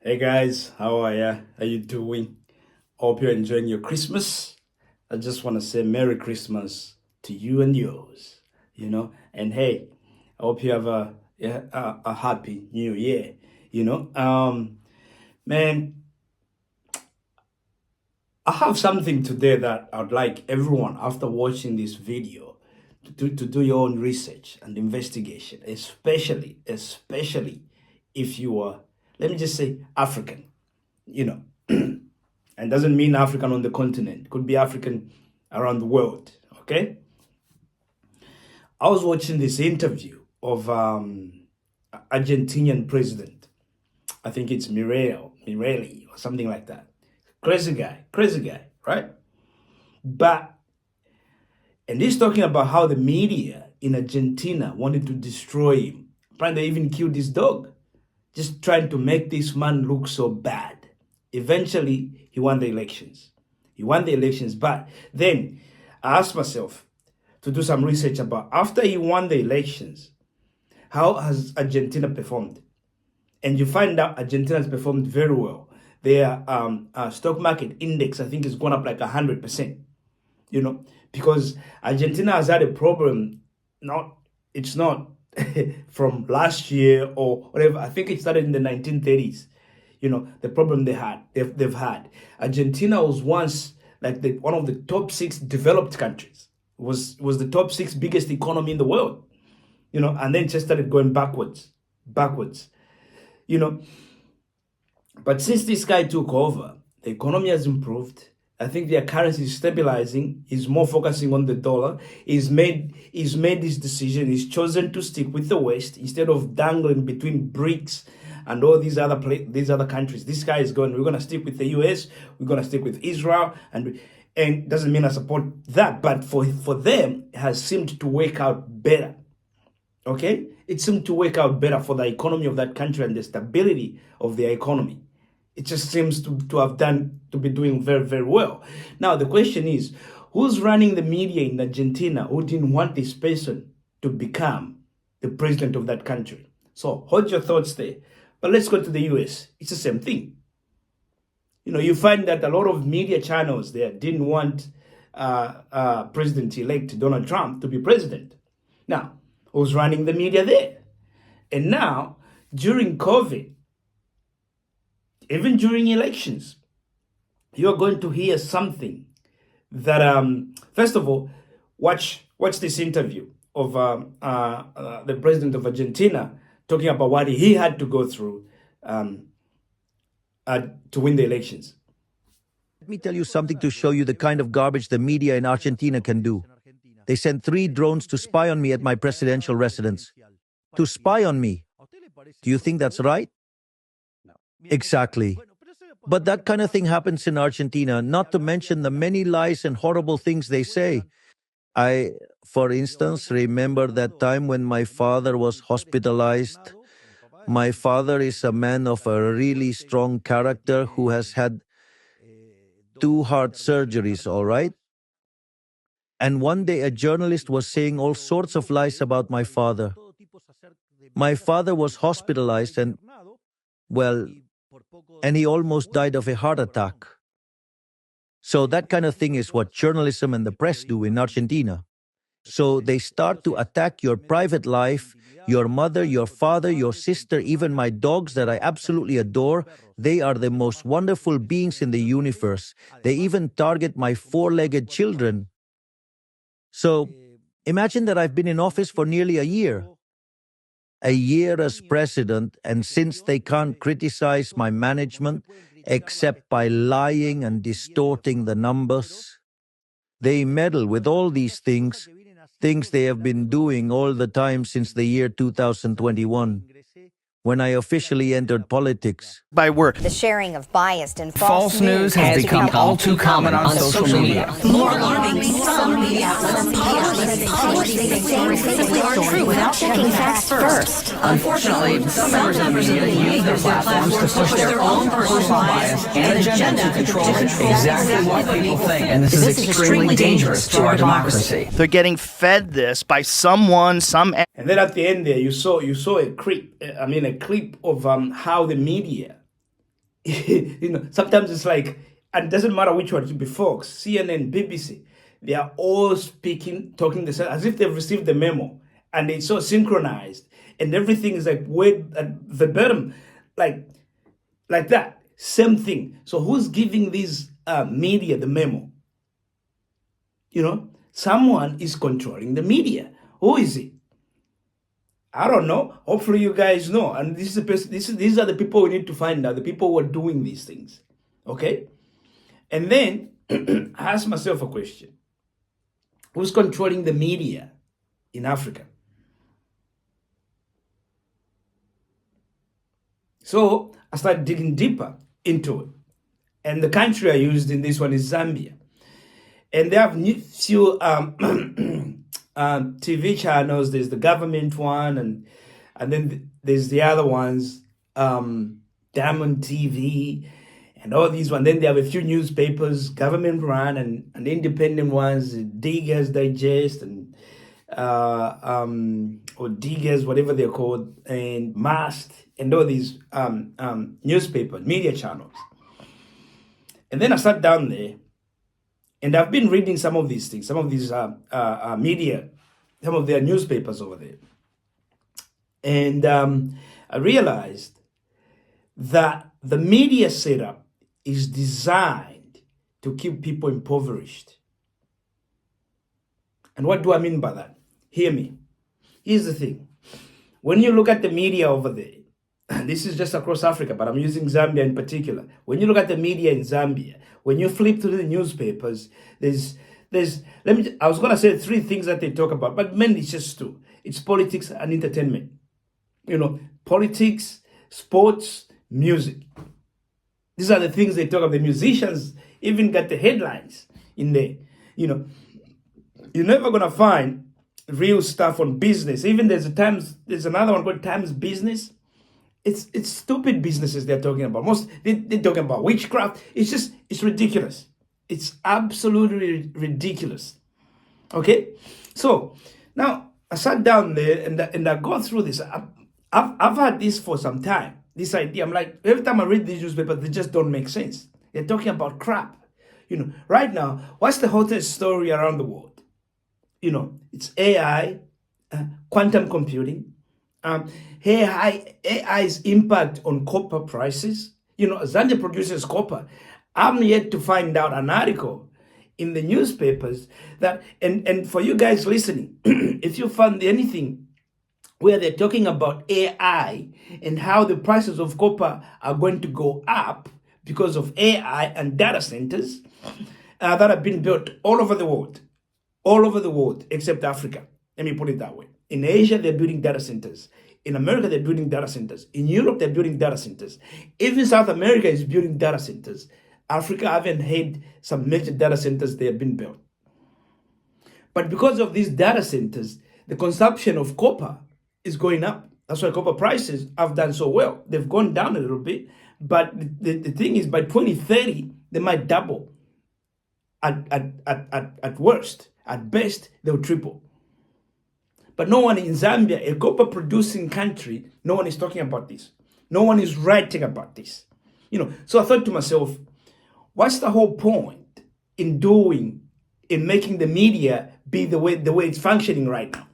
Hey guys, how are ya? How you doing? Hope you're enjoying your Christmas. I just want to say Merry Christmas to you and yours, And hey, I hope you have a happy New Year, you know. Man, I have something today that I'd like everyone after watching this video to do your own research and investigation, especially if you are, let me just say, African, you know. And doesn't mean African on the continent. Could be African around the world. Okay. I was watching this interview of Argentinian president. I think it's Mirelli or something like that. Crazy guy, right? But and he's talking about how the media in Argentina wanted to destroy him. Apparently, they even killed his dog, just trying to make this man look so bad. Eventually, he won the elections. But then I asked myself to do some research about after he won the elections, how has Argentina performed? And you find out Argentina has performed very well. Their stock market index, I think, has gone up like 100%. Because Argentina has had a problem. It's not from last year or whatever. I think it started in the 1930s. The problem they've had. Argentina was once like one of the top 6 developed countries. Was the top 6 biggest economy in the world. And then just started going backwards. But since this guy took over, the economy has improved. I think their currency is stabilizing. He's more focusing on the dollar. He's made this decision. He's chosen to stick with the West instead of dangling between BRICS and all these other countries. This guy is going, we're going to stick with the US, we're going to stick with Israel, and doesn't mean I support that, but for them, it has seemed to work out better. Okay? It seemed to work out better for the economy of that country and the stability of their economy. It just seems to be doing very, very well. Now, the question is, who's running the media in Argentina who didn't want this person to become the president of that country? So hold your thoughts there. But let's go to the US. It's the same thing. You find that a lot of media channels there didn't want President-elect Donald Trump to be president. Now, who's running the media there? And now, during COVID, even during elections, you're going to hear something that, first of all, watch this interview of the president of Argentina talking about what he had to go through to win the elections. Let me tell you something to show you the kind of garbage the media in Argentina can do. They sent 3 drones to spy on me at my presidential residence. To spy on me. Do you think that's right? Exactly. But that kind of thing happens in Argentina, not to mention the many lies and horrible things they say. I, for instance, remember that time when my father was hospitalized. My father is a man of a really strong character who has had 2 heart surgeries, all right? And one day a journalist was saying all sorts of lies about my father. My father was hospitalized and he almost died of a heart attack. So that kind of thing is what journalism and the press do in Argentina. So they start to attack your private life, your mother, your father, your sister, even my dogs that I absolutely adore. They are the most wonderful beings in the universe. They even target my 4-legged children. So imagine that I've been in office for nearly a year. A year as president, and since they can't criticize my management except by lying and distorting the numbers, they meddle with all these things they have been doing all the time since the year 2021. When I officially entered politics. By work. The sharing of biased and false news has become all too common on social media. More alarming, some media outlets publish things they are true without checking facts first. Unfortunately, some members of the media use their platforms to push their own personal bias and agenda to control exactly what people think. And this is extremely dangerous to our democracy. They're getting fed this by someone, And then at the end there, you saw a clip of how the media Sometimes it's like, and it doesn't matter which one, it could be Fox, CNN, BBC. They are all talking the same, as if they've received the memo, and it's so synchronized, and everything is like word verbatim, like that. Same thing. So who's giving these media the memo? Someone is controlling the media. Who is it? I don't know. Hopefully you guys know. And this is the person, these are the people we need to find out, the people who are doing these things. Okay? And then I ask myself a question. Who's controlling the media in Africa? So I started digging deeper into it. And the country I used in this one is Zambia. And they have few TV channels. There's the government one, and then there's the other ones, Diamond TV, and all these ones. Then they have a few newspapers, government run, and independent ones, Diggers Digest, and or Diggers, whatever they're called, and Mast, and all these newspapers, media channels. And then I sat down there. And I've been reading some of these things, some of these media, some of their newspapers over there. And I realized that the media setup is designed to keep people impoverished. And what do I mean by that? Hear me. Here's the thing. When you look at the media over there, and this is just across Africa, but I'm using Zambia in particular. When you look at the media in Zambia, when you flip through the newspapers, I was gonna say three things that they talk about, but mainly it's just two. It's politics and entertainment. Politics, sports, music. These are the things they talk about. The musicians even got the headlines in there. You're never gonna find real stuff on business. Even there's another one called Times Business. It's stupid businesses they're talking about. They're talking about witchcraft. It's ridiculous. It's absolutely ridiculous. Okay? So now I sat down there and I got through this. I've had this for some time. This idea. I'm like, every time I read these newspapers, they just don't make sense. They're talking about crap. Right now, what's the hottest story around the world? It's AI, quantum computing, AI's impact on copper prices. Zambia produces copper. I'm yet to find out an article in the newspapers that, and for you guys listening, if you find anything where they're talking about AI and how the prices of copper are going to go up because of AI and data centers that have been built all over the world, except Africa. Let me put it that way. In Asia, they're building data centers. In America, they're building data centers. In Europe, they're building data centers. Even South America is building data centers. Africa haven't had some major data centers that have been built. But because of these data centers, the consumption of copper is going up. That's why copper prices have done so well. They've gone down a little bit, but the thing is, by 2030, they might double. At worst, at best, they'll triple. But no one in Zambia, a copper producing country, no one is talking about this. No one is writing about this. So I thought to myself, what's the whole point in making the media be the way it's functioning right now?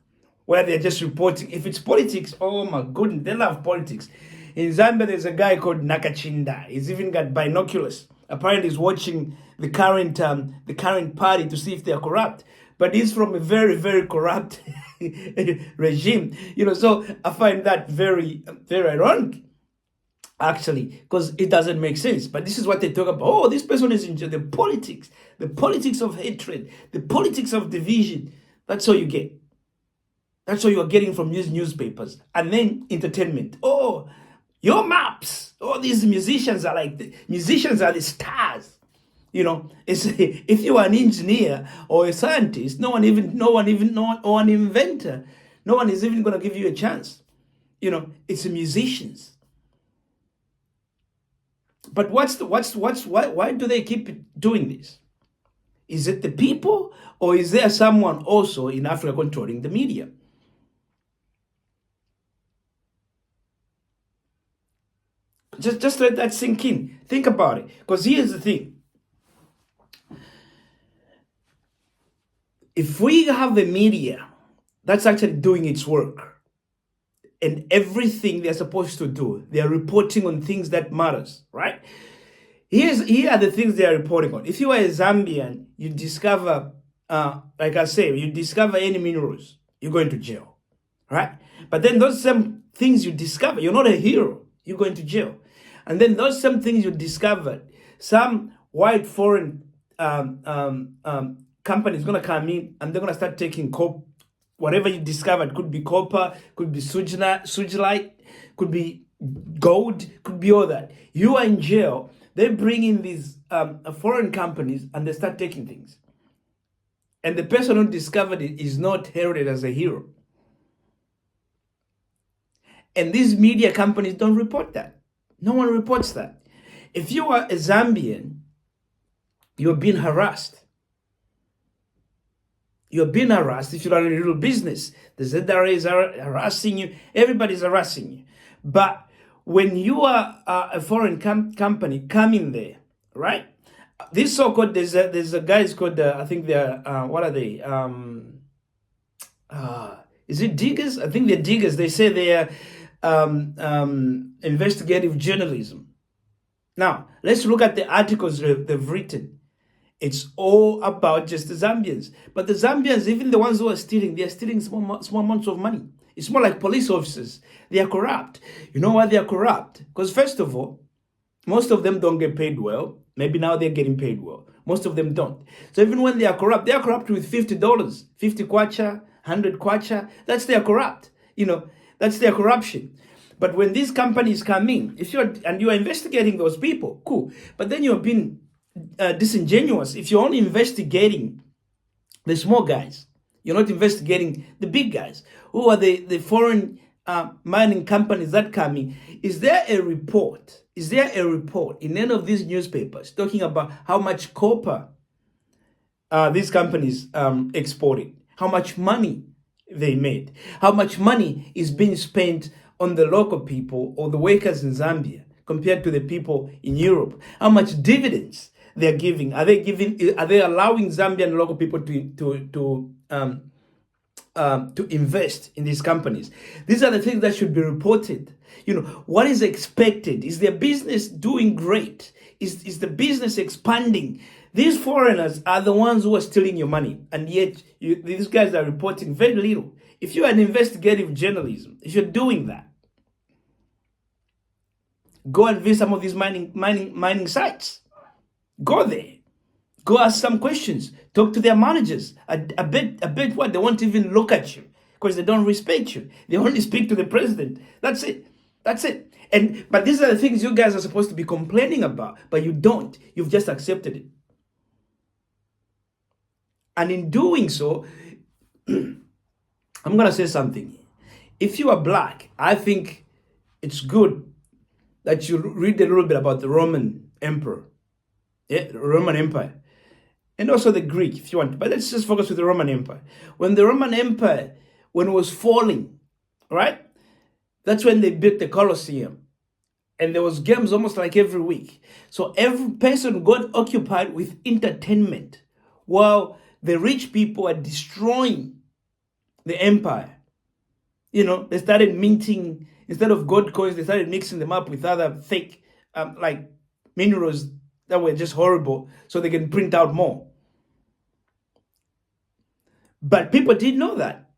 Where they're just reporting. If it's politics, oh my goodness, they love politics. In Zambia, there's a guy called Nakachinda. He's even got binoculars. Apparently he's watching the current party to see if they're corrupt. But he's from a very, very corrupt regime. So I find that very, very ironic, actually, because it doesn't make sense. But this is what they talk about. Oh, this person is into the politics of hatred, the politics of division. That's all you get. That's all you are getting from these newspapers. And then entertainment. Oh, your maps. Oh, these musicians are the stars. If you are an engineer or a scientist, no one or an inventor, no one is even going to give you a chance. It's the musicians. But why do they keep doing this? Is it the people, or is there someone also in Africa controlling the media? Just let that sink in. Think about it. Because here's the thing. If we have the media that's actually doing its work, and everything they're supposed to do, they're reporting on things that matters, right? Here are the things they are reporting on. If you are a Zambian, you discover, like I say, you discover any minerals, you're going to jail, right? But then those same things you discover, you're not a hero, you're going to jail. And then those same things you discovered, some white foreign company is going to come in and they're going to start taking whatever you discovered. Could be copper, could be sugilite, could be gold, could be all that. You are in jail. They bring in these foreign companies and they start taking things. And the person who discovered it is not heralded as a hero. And these media companies don't report that. No one reports that. If you are a Zambian, you're being harassed. You're being harassed if you are in a little business. The ZRA is harassing you. Everybody's harassing you. But when you are a foreign company coming there, right? This so-called, there's a guys called, I think they're, what are they? Is it diggers? I think they're diggers. They say they're investigative journalism. Now, let's look at the articles they've written. It's all about just the Zambians. But the Zambians, even the ones who are stealing, they're stealing small amounts of money. It's more like police officers. They are corrupt. You know why they are corrupt? Because first of all, most of them don't get paid well. Maybe now they're getting paid well. Most of them don't. So even when they are corrupt with $50, 50 kwacha, 100 kwacha. That's their corrupt. That's their corruption. But when these companies come in, if you're investigating those people, cool. But then you're being disingenuous if you're only investigating the small guys. You're not investigating the big guys. Who are the foreign mining companies that come in? Is there a report? Is there a report in any of these newspapers talking about how much copper these companies exported? How much money they made? How much money is being spent on the local people or the workers in Zambia compared to the people in Europe? How much dividends they're giving? Are they allowing Zambian local people to invest in these companies? These are the things that should be reported. What is expected? Is their business doing great? Is the business expanding? These foreigners are the ones who are stealing your money, and yet these guys are reporting very little. If you're an investigative journalism, if you're doing that, go and visit some of these mining sites. Go there. Go ask some questions. Talk to their managers. I bet what? They won't even look at you because they don't respect you. They only speak to the president. That's it. But these are the things you guys are supposed to be complaining about, but you don't. You've just accepted it. And in doing so, I'm going to say something. If you are black, I think it's good that you read a little bit about the Roman emperor. Yeah, the Roman Empire. And also the Greek, if you want. But let's just focus with the Roman Empire. When the Roman Empire, when it was falling, right? That's when they built the Colosseum. And there was games almost like every week. So every person got occupied with entertainment while the rich people are destroying the empire. They started minting, instead of gold coins, they started mixing them up with other fake, like minerals that were just horrible so they can print out more. But people didn't know that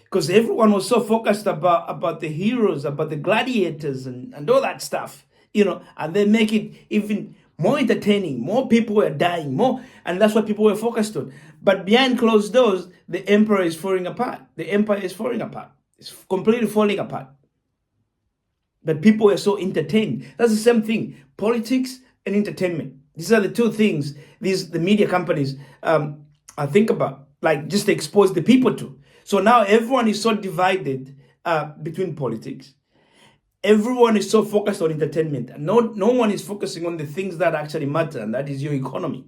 because everyone was so focused about the heroes, about the gladiators and all that stuff, and they make it even more entertaining. More people were dying, and that's what people were focused on. But behind closed doors, the emperor is falling apart. The empire is falling apart. It's completely falling apart. But people were so entertained. That's the same thing. Politics and entertainment. These are the two things the media companies I think about, like just to expose the people to. So now everyone is so divided between politics. Everyone is so focused on entertainment. And no one is focusing on the things that actually matter, and that is your economy.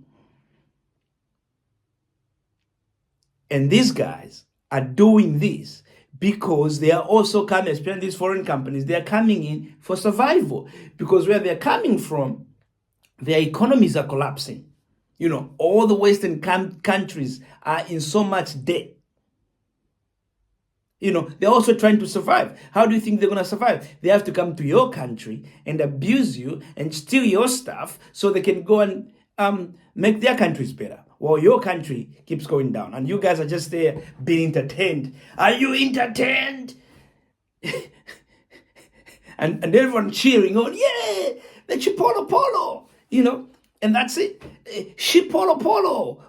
And these guys are doing this because they are also coming, especially these foreign companies, they are coming in for survival, because where they're coming from, their economies are collapsing. You know, all the Western countries are in so much debt. You know, they're also trying to survive. How do you think they're going to survive? They have to come to your country and abuse you and steal your stuff so they can go and make their countries better, while your country keeps going down. And you guys are just there being entertained. Are you entertained? and everyone cheering on, yeah, the Chipolo Polo, you know, and that's it. Chipolo Polo.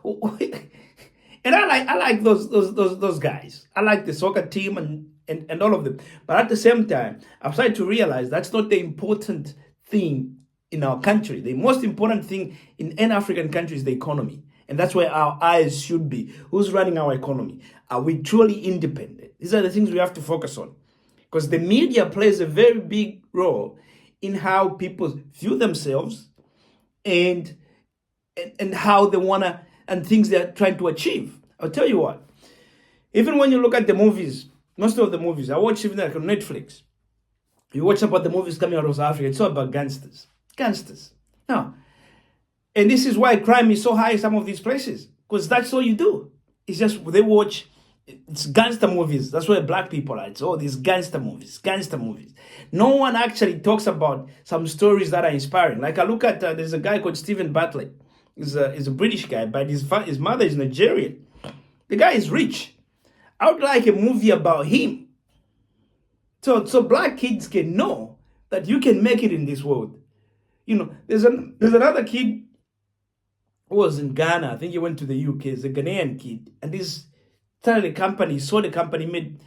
And I like those guys. I like the soccer team and all of them. But at the same time, I've started to realize that's not the important thing in our country. The most important thing in any African country is the economy. And that's where our eyes should be. Who's running our economy? Are we truly independent? These are the things we have to focus on. Because the media plays a very big role in how people view themselves and how they want to, and things they're trying to achieve. I'll tell you what, even when you look at the movies, most of the movies, I watch even like on Netflix, you watch about the movies coming out of South Africa, it's all about gangsters. Gangsters. Now, and this is why crime is so high in some of these places, because that's all you do. It's just, they watch, it's gangster movies. That's where black people are. It's all these gangster movies. No one actually talks about some stories that are inspiring. Like I look at, there's a guy called Stephen Bartlett. He's a British guy, but his mother is Nigerian. The guy is rich. I would like a movie about him. So black kids can know that you can make it in this world. You know, there's another kid who was in Ghana. I think he went to the UK. He's a Ghanaian kid. And this started a company, sold a company, made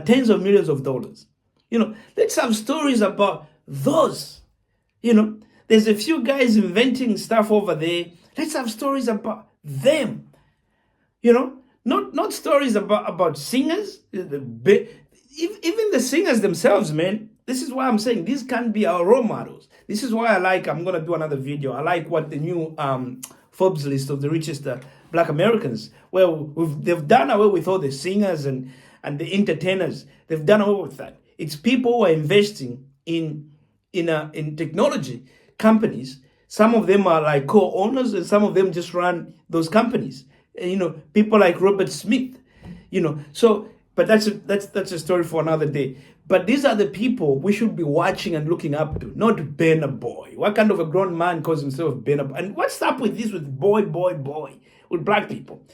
tens of millions of dollars. You know, let's have stories about those. You know, there's a few guys inventing stuff over there. Let's have stories about them. You know, not stories about singers. Even the singers themselves, man. This is why I'm saying these can't be our role models. This is why I'm going to do another video. I like what the new Forbes list of the richest black Americans, where they've done away with all the singers and the entertainers. They've done away with that. It's people who are investing in technology companies. Some of them are like co-owners, and some of them just run those companies. You know, people like Robert Smith. You know, so but that's a story for another day. But these are the people we should be watching and looking up to, not Burna Boy. What kind of a grown man calls himself Burna Boy? And what's up with this with boy with black people?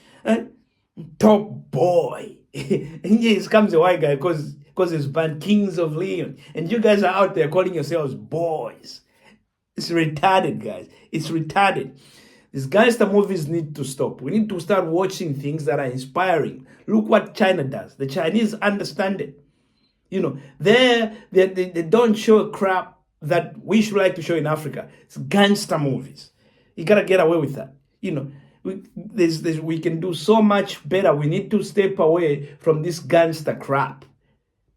Top boy. And yes, comes a white guy because it's band Kings of Leon. And you guys are out there calling yourselves boys. It's retarded, guys. It's retarded. These gangster movies need to stop. We need to start watching things that are inspiring. Look what China does. The Chinese understand it. You know, they don't show crap that we should like to show in Africa. It's gangster movies. You gotta get away with that. You know, we can do so much better. We need to step away from this gangster crap.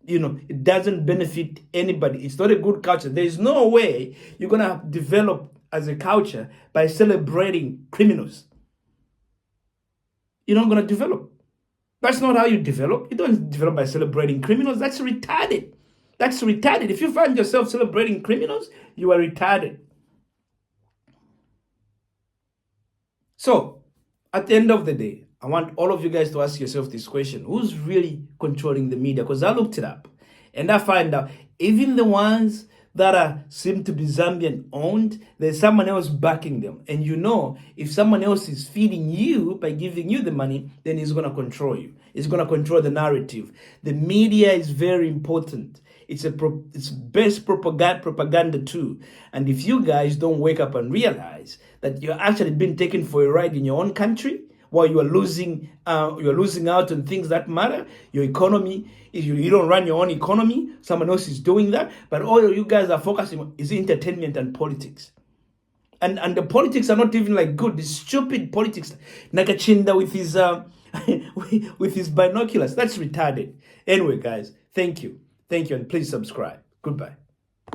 You know, it doesn't benefit anybody. It's not a good culture. There is no way you're gonna develop as a culture by celebrating criminals. You're not gonna develop. That's not how you develop. You don't develop by celebrating criminals. That's retarded. That's retarded. If you find yourself celebrating criminals, you are retarded. So, at the end of the day, I want all of you guys to ask yourself this question. Who's really controlling the media? Because I looked it up and I find out even the ones that seem to be Zambian owned, there's someone else backing them. And you know, if someone else is feeding you by giving you the money, then he's going to control you. It's going to control the narrative. The media is very important. It's best propaganda too. And if you guys don't wake up and realize that you're actually being taken for a ride in your own country, while you are losing out on things that matter, your economy, you don't run your own economy, someone else is doing that, but all you guys are focusing on is entertainment and politics. And the politics are not even like good, the stupid politics. Nakachinda with his with his binoculars, that's retarded. Anyway, guys, thank you, and please subscribe. Goodbye.